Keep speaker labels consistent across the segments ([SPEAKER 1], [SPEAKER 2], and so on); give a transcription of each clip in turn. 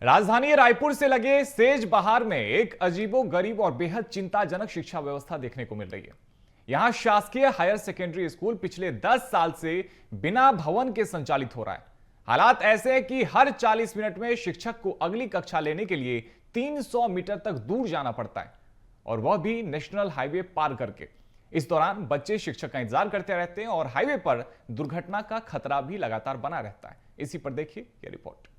[SPEAKER 1] राजधानी रायपुर से लगे सेज बहार में एक अजीबोगरीब और बेहद चिंताजनक शिक्षा व्यवस्था देखने को मिल रही है। यहां शासकीय हायर सेकेंडरी स्कूल पिछले 10 साल से बिना भवन के संचालित हो रहा है। हालात ऐसे हैं कि हर 40 मिनट में शिक्षक को अगली कक्षा लेने के लिए 300 मीटर तक दूर जाना पड़ता है, और वह भी नेशनल हाईवे पार करके। इस दौरान बच्चे शिक्षक का इंतजार करते रहते हैं और हाईवे पर दुर्घटना का खतरा भी लगातार बना रहता है। इसी पर देखिए यह रिपोर्ट।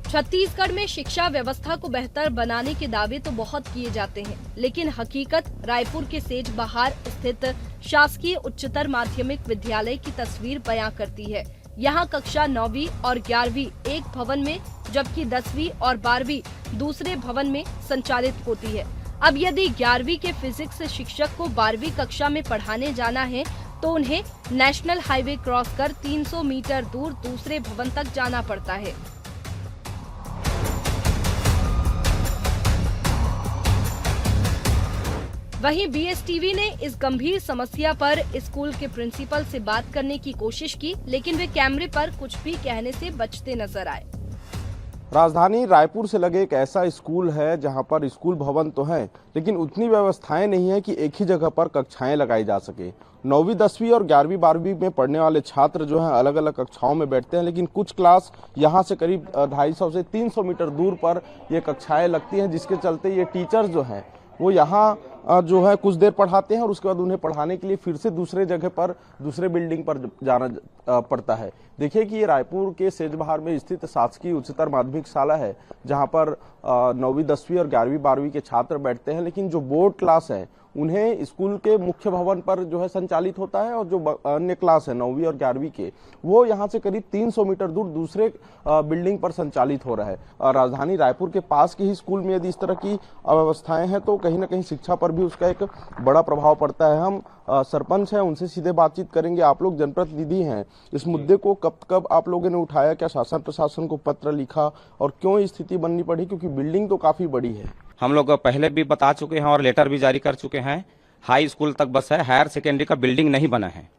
[SPEAKER 2] 'छत्तीसगढ़ में शिक्षा व्यवस्था को बेहतर बनाने के दावे तो बहुत किए जाते हैं, लेकिन हकीकत रायपुर के सेज बहार स्थित शासकीय उच्चतर माध्यमिक विद्यालय की तस्वीर बयां करती है। यहाँ कक्षा 9वीं और 11वीं एक भवन में, जबकि 10वीं और 12वीं दूसरे भवन में संचालित होती है। अब यदि 11वीं के फिजिक्स शिक्षक को 12वीं कक्षा में पढ़ाने जाना है तो उन्हें नेशनल हाईवे क्रॉस कर 300 मीटर दूर दूसरे भवन तक जाना पड़ता है। वहीं बीएसटीवी ने इस गंभीर समस्या पर स्कूल के प्रिंसिपल से बात करने की कोशिश की, लेकिन वे कैमरे पर कुछ भी कहने से बचते नजर आए।
[SPEAKER 3] राजधानी रायपुर से लगे एक ऐसा स्कूल है जहां पर स्कूल भवन तो है, लेकिन उतनी व्यवस्थाएं नहीं है कि एक ही जगह पर कक्षाएं लगाई जा सके। 9वीं 10वीं और 11वीं 12वीं में पढ़ने वाले छात्र जो हैं अलग अलग कक्षाओं में बैठते हैं, लेकिन कुछ क्लास यहां से करीब 250 से 300 मीटर दूर पर ये कक्षाएं लगती हैं, जिसके चलते ये टीचर्स जो हैं वो यहाँ जो है कुछ देर पढ़ाते हैं और उसके बाद उन्हें पढ़ाने के लिए फिर से दूसरे जगह पर, दूसरे बिल्डिंग पर जाना पड़ता है। देखिए कि ये रायपुर के सेजबहार में स्थित शासकीय उच्चतर माध्यमिक शाला है, जहां पर 9वीं 10वीं और 11वीं 12वीं के छात्र बैठते हैं, लेकिन जो बोर्ड क्लास है उन्हें स्कूल के मुख्य भवन पर जो है संचालित होता है, और जो अन्य क्लास है 9वीं और 11वीं के, वो यहाँ से करीब 300 मीटर दूर दूसरे बिल्डिंग पर संचालित हो रहा है। राजधानी रायपुर के पास के ही स्कूल में यदि इस तरह की अव्यवस्थाएं हैं तो कहीं ना कहीं शिक्षा पर भी उसका एक बड़ा प्रभाव पड़ता है। हम सरपंच हैं, उनसे सीधे बातचीत करेंगे। आप लोग जनप्रतिनिधि हैं, इस मुद्दे को कब आप लोगों ने उठाया? क्या शासन प्रशासन को पत्र लिखा और क्यों स्थिति बननी पड़ी? क्योंकि बिल्डिंग तो काफी बड़ी है।
[SPEAKER 4] हम लोग पहले भी बता चुके हैं और लेटर भी जारी कर चुके हैं। हाई स्कूल तक बस है, हायर सेकेंडरी का बिल्डिंग नहीं बना है।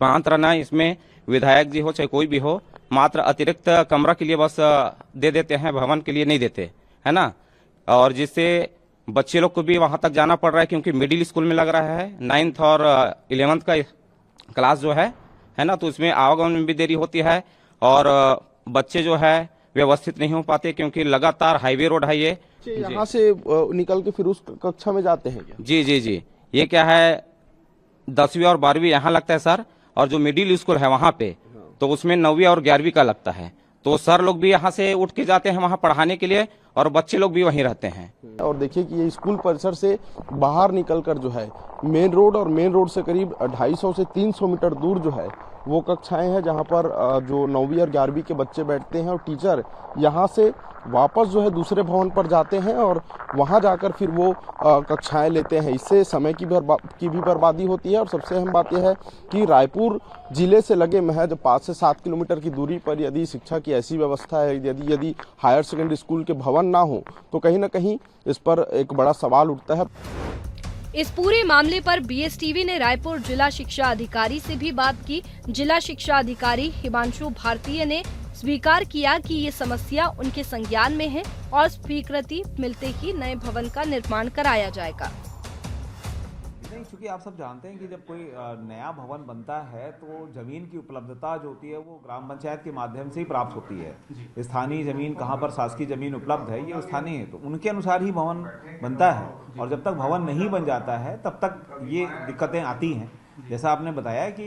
[SPEAKER 4] मात्र ना इसमें विधायक जी हो चाहे कोई भी हो, मात्र अतिरिक्त कमरा के लिए बस दे देते हैं, भवन के लिए नहीं देते, है ना। और जिससे बच्चे लोग को भी वहां तक जाना पड़ रहा है, क्योंकि मिडिल स्कूल में लग रहा है। 9th और 11th का क्लास जो है ना, तो उसमें आवागमन में भी देरी होती है और बच्चे जो है व्यवस्थित नहीं हो पाते, क्योंकि लगातार हाईवे रोड है। ये
[SPEAKER 3] यहाँ से निकल के फिर उस कक्षा में जाते हैं क्या?
[SPEAKER 4] जी, ये क्या है, 10वीं और 12वीं यहाँ लगता है सर, और जो मिडिल स्कूल है वहाँ पे तो उसमें 9वीं और 11वीं का लगता है। तो सर लोग भी यहाँ से उठ के जाते हैं वहाँ पढ़ाने के लिए, और बच्चे लोग भी वहीं रहते हैं।
[SPEAKER 3] और देखिए कि ये स्कूल परिसर से बाहर निकलकर जो है मेन रोड, और मेन रोड से करीब 250 से 300 मीटर दूर जो है वो कक्षाएं हैं, जहां पर जो 9वीं और 11वीं के बच्चे बैठते हैं, और टीचर यहां से वापस जो है दूसरे भवन पर जाते हैं और वहां जाकर फिर वो कक्षाएं लेते हैं। इससे समय की भी बर्बादी होती है, और सबसे अहम बात यह है कि रायपुर जिले से लगे महज 5 से 7 किलोमीटर की दूरी पर यदि शिक्षा की ऐसी व्यवस्था है, यदि हायर सेकेंडरी स्कूल के भवन ना हो, तो कहीं ना कहीं इस पर एक बड़ा सवाल उठता है।
[SPEAKER 2] इस पूरे मामले पर बीएसटीवी ने रायपुर जिला शिक्षा अधिकारी से भी बात की। जिला शिक्षा अधिकारी हिमांशु भारतीय ने स्वीकार किया कि ये समस्या उनके संज्ञान में है और स्वीकृति मिलते ही नए भवन का निर्माण कराया जाएगा।
[SPEAKER 5] क्योंकि आप सब जानते हैं कि जब कोई नया भवन बनता है तो जमीन की उपलब्धता जो होती है वो ग्राम पंचायत के माध्यम से ही प्राप्त होती है। स्थानीय जमीन कहाँ पर शासकीय जमीन उपलब्ध है, ये स्थानीय है, तो उनके अनुसार ही भवन बनता है। और जब तक भवन नहीं बन जाता है तब तक ये दिक्कतें आती हैं। जैसा आपने बताया कि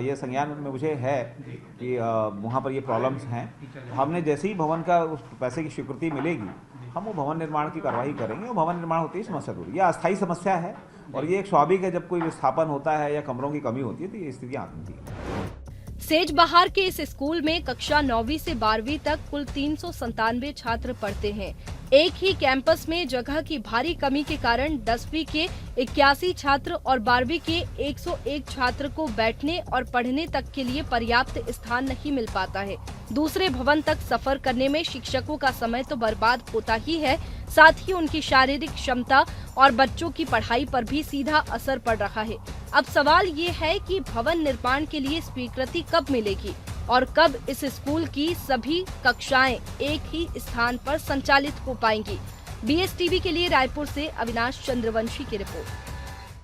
[SPEAKER 5] ये संज्ञान में मुझे है कि वहाँ पर ये प्रॉब्लम्स हैं। हमने जैसे ही भवन का उस पैसे की स्वीकृति मिलेगी, हम वो भवन निर्माण की कार्रवाई करेंगे, और भवन निर्माण होती ही समस्या दूर। ये अस्थायी समस्या है और ये एक स्वाभाविक है, जब कोई विस्थापन होता है या कमरों की कमी होती है तो ये स्थितियाँ आती हैं।
[SPEAKER 2] सेज बहार के इस स्कूल में कक्षा 9वीं से 12वीं तक कुल 397 छात्र पढ़ते हैं। एक ही कैंपस में जगह की भारी कमी के कारण 10वीं के 81 छात्र और 12वीं के 101 छात्र को बैठने और पढ़ने तक के लिए पर्याप्त स्थान नहीं मिल पाता है। दूसरे भवन तक सफर करने में शिक्षकों का समय तो बर्बाद होता ही है, साथ ही उनकी शारीरिक क्षमता और बच्चों की पढ़ाई पर भी सीधा असर पड़ रहा है। अब सवाल ये है कि भवन निर्माण के लिए स्वीकृति कब मिलेगी और कब इस स्कूल की सभी कक्षाएं एक ही स्थान पर संचालित हो पाएंगी। BSTV के लिए रायपुर से अविनाश चंद्रवंशी की रिपोर्ट।